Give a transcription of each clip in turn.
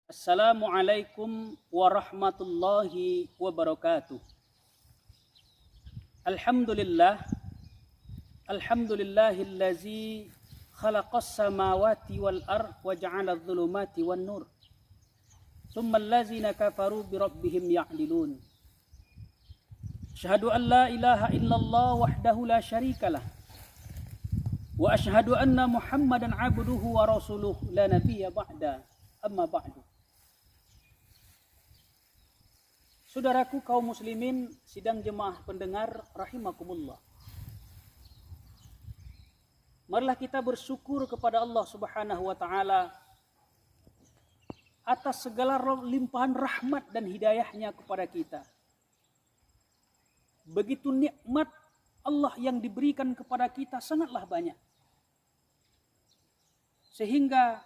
Assalamualaikum warahmatullahi wabarakatuh. Alhamdulillah, alhamdulillahillazi khalaqas samawati wal ard wa ja'ala adh-dhulumati wan nur. Tsumma allazina kafaru bi rabbihim ya'dilun. Asyhadu an la ilaha illallah wahdahu la syarikalah. Wa asyhadu anna Muhammadan 'abduhu wa rasuluhu la nabiyya ba'da. Amma ba'du. Saudaraku kaum muslimin, sidang jemaah pendengar rahimakumullah. Marilah kita bersyukur kepada Allah Subhanahu wa taala atas segala limpahan rahmat dan hidayahnya kepada kita. Begitu nikmat Allah yang diberikan kepada kita sangatlah banyak. Sehingga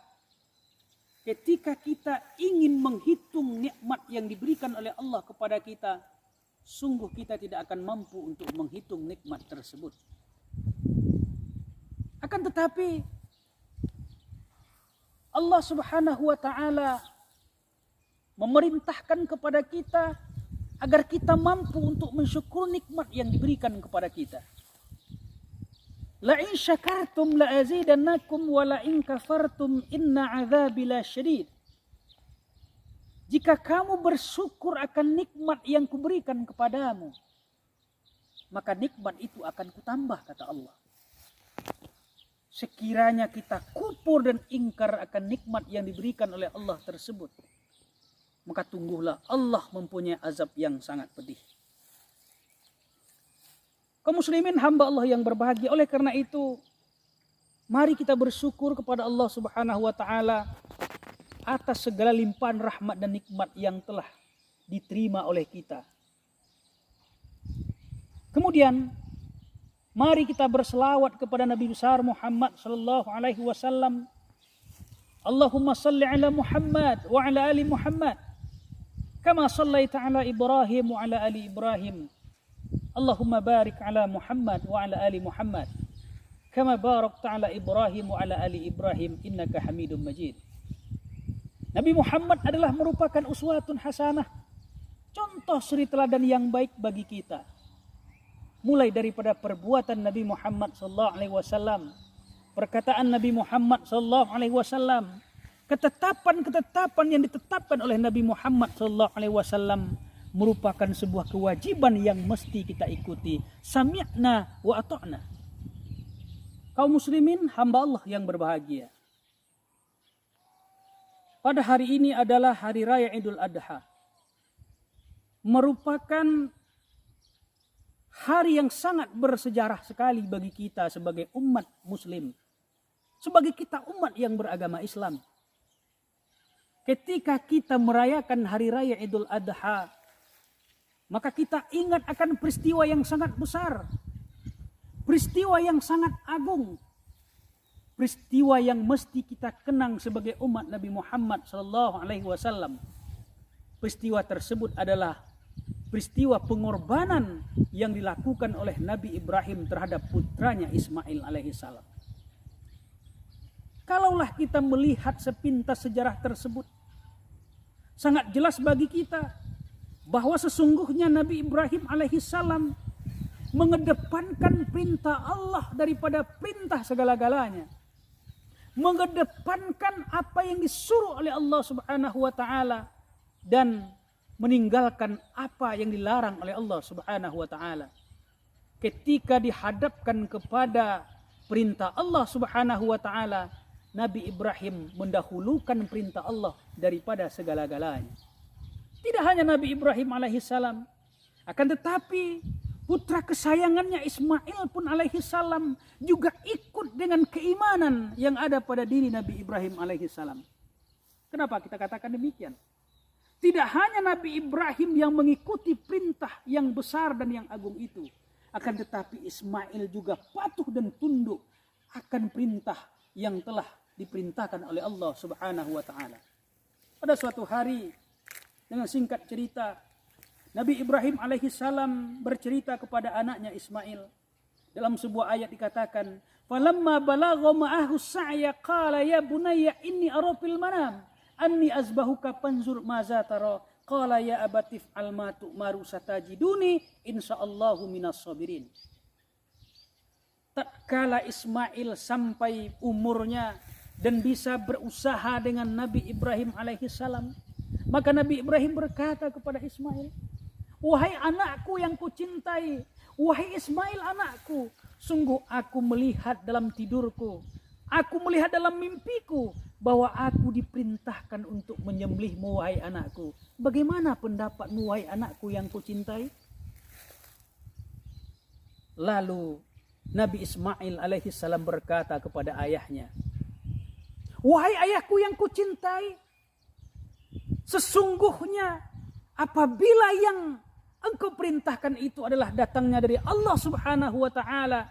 ketika kita ingin menghitung nikmat yang diberikan oleh Allah kepada kita, sungguh kita tidak akan mampu untuk menghitung nikmat tersebut. Akan tetapi Allah Subhanahu wa taala memerintahkan kepada kita agar kita mampu untuk mensyukur nikmat yang diberikan kepada kita. La in syakartum la azidannakum wa la in kafartum inna azabi lasyadid. Jika kamu bersyukur akan nikmat yang kuberikan kepadamu, maka nikmat itu akan kutambah, kata Allah. Sekiranya kita kufur dan ingkar akan nikmat yang diberikan oleh Allah tersebut, maka tungguhlah Allah mempunyai azab yang sangat pedih. Kaum muslimin hamba Allah yang berbahagia, oleh karena itu mari kita bersyukur kepada Allah Subhanahu wa taala atas segala limpahan rahmat dan nikmat yang telah diterima oleh kita. Kemudian mari kita berselawat kepada Nabi besar Muhammad sallallahu alaihi wasallam. Allahumma salli ala Muhammad wa ala ali Muhammad kama sallaita ala Ibrahim wa ala ali Ibrahim. Allahumma barik ala Muhammad wa ala ali Muhammad kama barakta ala Ibrahim wa ala ali Ibrahim innaka Hamidum Majid. Nabi Muhammad adalah merupakan uswatun hasanah, contoh suri teladan yang baik bagi kita. Mulai daripada perbuatan Nabi Muhammad sallallahu alaihi wasallam, perkataan Nabi Muhammad sallallahu alaihi wasallam, ketetapan-ketetapan yang ditetapkan oleh Nabi Muhammad sallallahu alaihi wasallam merupakan sebuah kewajiban yang mesti kita ikuti. Sami'na wa ata'na. Kaum muslimin hamba Allah yang berbahagia, pada hari ini adalah hari raya Idul Adha, merupakan hari yang sangat bersejarah sekali bagi kita sebagai umat muslim, sebagai kita umat yang beragama Islam. Ketika kita merayakan hari raya Idul Adha, maka kita ingat akan peristiwa yang sangat besar, peristiwa yang sangat agung, peristiwa yang mesti kita kenang sebagai umat Nabi Muhammad sallallahu alaihi wasallam. Peristiwa tersebut adalah peristiwa pengorbanan yang dilakukan oleh Nabi Ibrahim terhadap putranya Ismail alaihi salam. Kalaulah kita melihat sepintas sejarah tersebut, sangat jelas bagi kita bahwa sesungguhnya Nabi Ibrahim alaihi salam mengedepankan perintah Allah daripada perintah segala-galanya. Mengedepankan apa yang disuruh oleh Allah Subhanahu wa taala dan meninggalkan apa yang dilarang oleh Allah Subhanahu wa taala. Ketika dihadapkan kepada perintah Allah Subhanahu wa taala, Nabi Ibrahim mendahulukan perintah Allah daripada segala-galanya. Tidak hanya Nabi Ibrahim alaihissalam, akan tetapi putra kesayangannya Ismail pun alaihissalam juga ikut dengan keimanan yang ada pada diri Nabi Ibrahim alaihissalam. Kenapa kita katakan demikian? Tidak hanya Nabi Ibrahim yang mengikuti perintah yang besar dan yang agung itu, akan tetapi Ismail juga patuh dan tunduk akan perintah yang telah diperintahkan oleh Allah Subhanahu wa taala. Pada suatu hari, dengan singkat cerita, Nabi Ibrahim alaihissalam bercerita kepada anaknya Ismail. Dalam sebuah ayat dikatakan, "Falamma balagha ma'ahu as-sa'ya qala ya bunayya inni ara fil manam anni azbahuka panzur maza tara. Qala ya abatif almatu maru satajiduni insyaallahu minas sabirin. Tatkala Ismail sampai umurnya dan bisa berusaha dengan Nabi Ibrahim alaihissalam, maka Nabi Ibrahim berkata kepada Ismail, wahai anakku yang kucintai, wahai Ismail anakku, sungguh aku melihat dalam tidurku, aku melihat dalam mimpiku bahwa aku diperintahkan untuk menyembelihmu wahai anakku. Bagaimana pendapatmu wahai anakku yang kucintai? Lalu Nabi Ismail alaihissalam berkata kepada ayahnya, wahai ayahku yang kucintai, sesungguhnya apabila yang engkau perintahkan itu adalah datangnya dari Allah subhanahu wa ta'ala,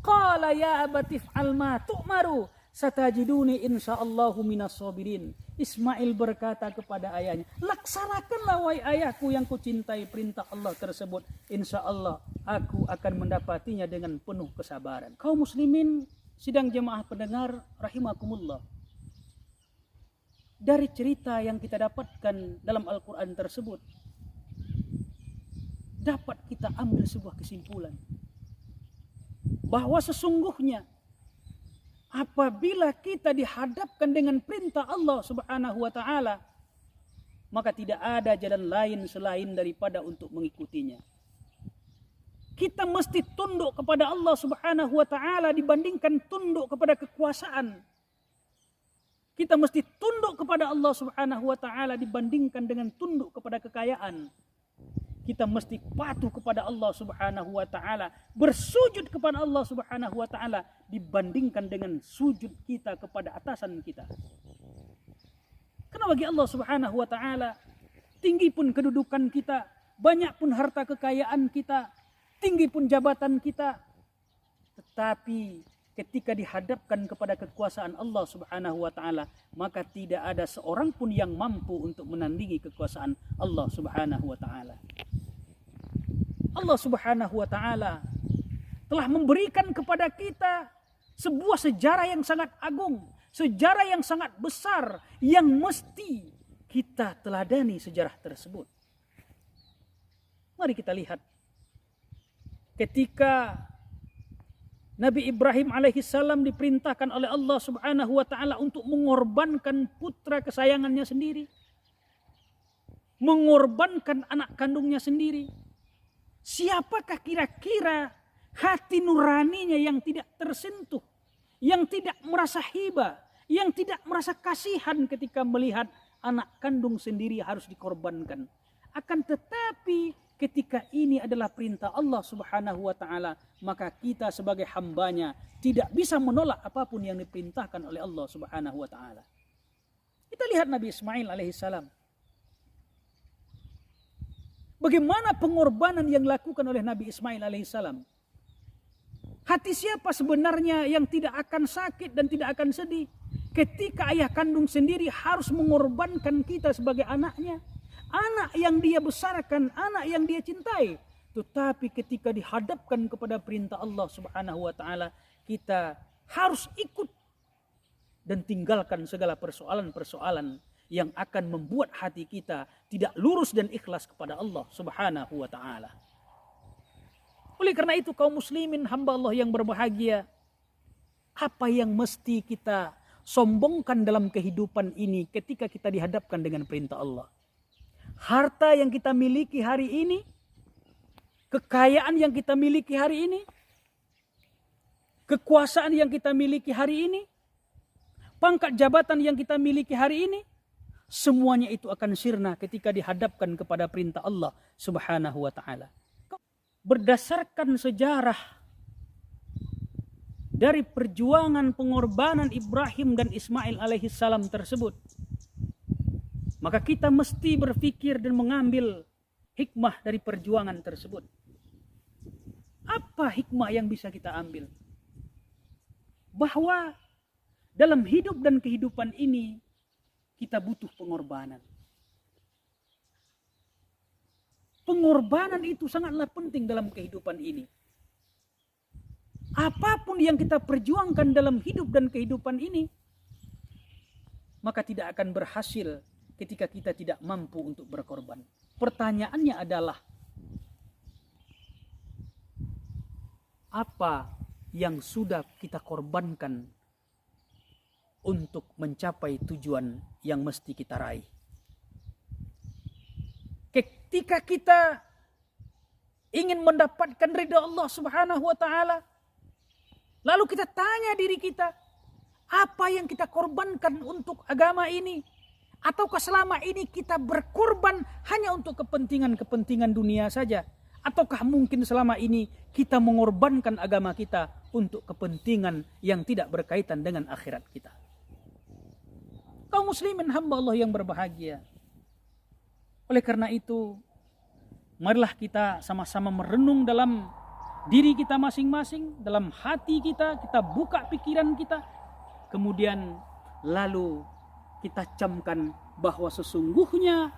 qala ya abatif alma tu'maru satajiduni insyaallahu minas sabirin. Ismail berkata kepada ayahnya, laksanakanlah wahai ayahku yang kucintai perintah Allah tersebut, insyaallah aku akan mendapatinya dengan penuh kesabaran. Kaum muslimin sidang jemaah pendengar rahimakumullah, dari cerita yang kita dapatkan dalam Al-Quran tersebut dapat kita ambil sebuah kesimpulan bahwa sesungguhnya apabila kita dihadapkan dengan perintah Allah subhanahu wa ta'ala, maka tidak ada jalan lain selain daripada untuk mengikutinya. Kita mesti tunduk kepada Allah subhanahu wa ta'ala dibandingkan tunduk kepada kekuasaan. Kita mesti tunduk kepada Allah subhanahu wa ta'ala dibandingkan dengan tunduk kepada kekayaan. Kita mesti patuh kepada Allah subhanahu wa ta'ala, bersujud kepada Allah subhanahu wa ta'ala dibandingkan dengan sujud kita kepada atasan kita. Karena bagi Allah subhanahu wa ta'ala, tinggi pun kedudukan kita, banyak pun harta kekayaan kita, tinggi pun jabatan kita, tetapi ketika dihadapkan kepada kekuasaan Allah subhanahu wa ta'ala, maka tidak ada seorang pun yang mampu untuk menandingi kekuasaan Allah subhanahu wa ta'ala. Allah subhanahu wa ta'ala telah memberikan kepada kita sebuah sejarah yang sangat agung, sejarah yang sangat besar, yang mesti kita teladani sejarah tersebut. Mari kita lihat ketika Nabi Ibrahim alaihissalam diperintahkan oleh Allah subhanahu wa ta'ala untuk mengorbankan putra kesayangannya sendiri, mengorbankan anak kandungnya sendiri. Siapakah kira-kira hati nuraninya yang tidak tersentuh, yang tidak merasa hiba, yang tidak merasa kasihan ketika melihat anak kandung sendiri harus dikorbankan? Akan tetapi ketika ini adalah perintah Allah subhanahu wa ta'ala, maka kita sebagai hambanya tidak bisa menolak apapun yang diperintahkan oleh Allah subhanahu wa ta'ala. Kita lihat Nabi Ismail alaihissalam. Bagaimana pengorbanan yang dilakukan oleh Nabi Ismail alaihissalam? Hati siapa sebenarnya yang tidak akan sakit dan tidak akan sedih ketika ayah kandung sendiri harus mengorbankan kita sebagai anaknya, anak yang dia besarkan, anak yang dia cintai. Tetapi ketika dihadapkan kepada perintah Allah subhanahu wa ta'ala, kita harus ikut dan tinggalkan segala persoalan-persoalan yang akan membuat hati kita tidak lurus dan ikhlas kepada Allah subhanahu wa ta'ala. Oleh karena itu kaum muslimin hamba Allah yang berbahagia, apa yang mesti kita sombongkan dalam kehidupan ini ketika kita dihadapkan dengan perintah Allah? Harta yang kita miliki hari ini, kekayaan yang kita miliki hari ini, kekuasaan yang kita miliki hari ini, pangkat jabatan yang kita miliki hari ini, semuanya itu akan sirna ketika dihadapkan kepada perintah Allah subhanahu wa ta'ala. Berdasarkan sejarah dari perjuangan pengorbanan Ibrahim dan Ismail alaihissalam tersebut, maka kita mesti berpikir dan mengambil hikmah dari perjuangan tersebut. Apa hikmah yang bisa kita ambil? Bahwa dalam hidup dan kehidupan ini kita butuh pengorbanan. Pengorbanan itu sangatlah penting dalam kehidupan ini. Apapun yang kita perjuangkan dalam hidup dan kehidupan ini, maka tidak akan berhasil ketika kita tidak mampu untuk berkorban. Pertanyaannya adalah, apa yang sudah kita korbankan untuk mencapai tujuan yang mesti kita raih? Ketika kita ingin mendapatkan ridha Allah Subhanahu wa taala, lalu kita tanya diri kita, apa yang kita korbankan untuk agama ini? Ataukah selama ini kita berkorban hanya untuk kepentingan-kepentingan dunia saja? Ataukah mungkin selama ini kita mengorbankan agama kita untuk kepentingan yang tidak berkaitan dengan akhirat kita? Kaum muslimin hamba Allah yang berbahagia. Oleh karena itu, marilah kita sama-sama merenung dalam diri kita masing-masing, dalam hati kita, kita buka pikiran kita. Kemudian lalu kita camkan bahwa sesungguhnya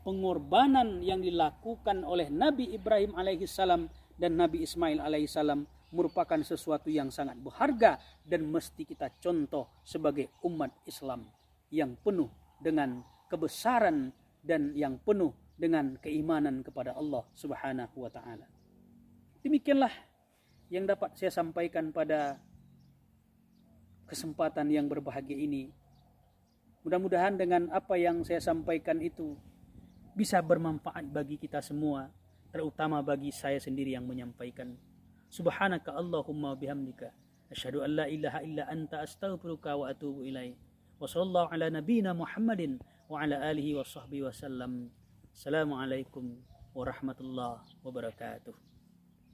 pengorbanan yang dilakukan oleh Nabi Ibrahim alaihissalam dan Nabi Ismail alaihissalam merupakan sesuatu yang sangat berharga dan mesti kita contoh sebagai umat Islam yang penuh dengan kebesaran dan yang penuh dengan keimanan kepada Allah Subhanahu wa taala. Demikianlah yang dapat saya sampaikan pada kesempatan yang berbahagia ini. Mudah-mudahan dengan apa yang saya sampaikan itu bisa bermanfaat bagi kita semua, terutama bagi saya sendiri yang menyampaikan. Subhanaka Allahumma bihamdika asyhadu an la ilaha illa anta astaghfiruka wa atubu ilaik. Wa sallallahu ala nabiyyina Muhammadin wa ala alihi wa sahbihi wasallam. Assalamualaikum warahmatullahi wabarakatuh.